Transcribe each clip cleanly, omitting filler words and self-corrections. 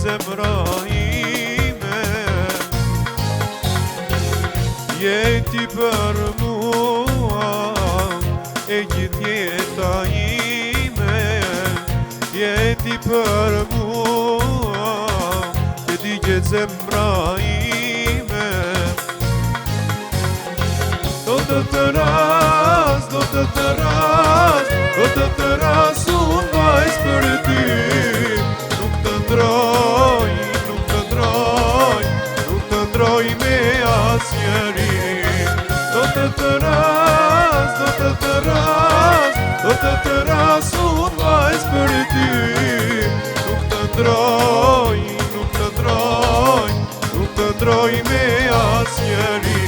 zemra ime. Jeti për mua e gjithë jeta ime. Jeti për mua e digjet zemra ime. Do të ras, do të ras, do të ras unë vajz për ty. Nuk të ndroj, nuk të ndroj, nuk të ndroj me asnjëri. Do të ras, do të ras, do të ras unë vajz për ty. Nuk të ndroj, nuk të ndroj, nuk të ndroj me asnjëri.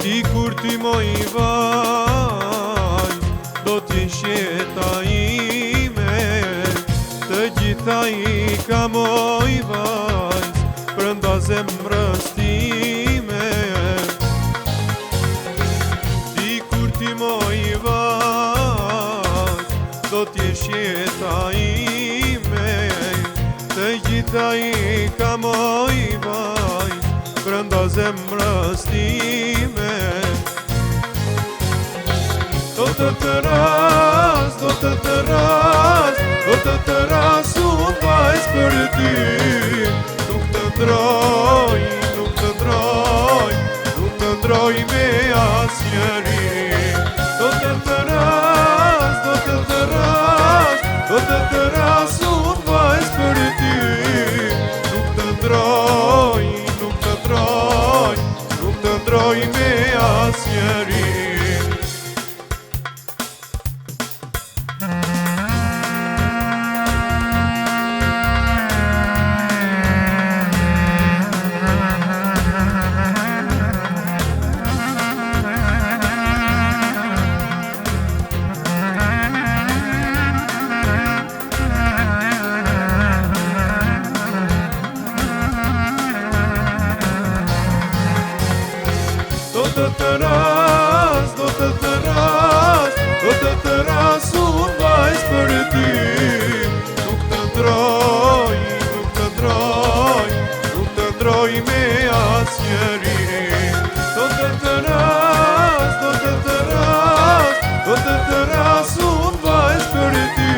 Ti kur ti moj vaj, do t'jesh jeta ime. Të gjitha i ka moj vajz, brenda zemrës time. Ti kur ti moj vaj, do t'jesh jeta ime. Të gjitha i ka moj vajz, brenda zemrës time. Do të ras, do të ras, do të ras unë vajz për ty. Nuk të ndroj, nuk të ndroj, nuk të ndroj me asnjëri. Do të ras, do të ras, do të ras unë vajz për ty. Nuk të ndroj, nuk të ndroj, nuk të ndroj me asnjëri. Do të ras, do të ras, do të ras unë vajz për ty. Nuk të ndroj, nuk të ndroj, nuk të ndroj me asnjëri. Do të ras, do të ras, do të ras unë vajz për ty.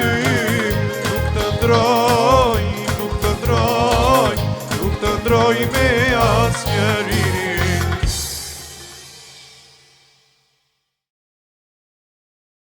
Nuk të ndroj, nuk të ndroj, nuk të ndroj me asnjëri.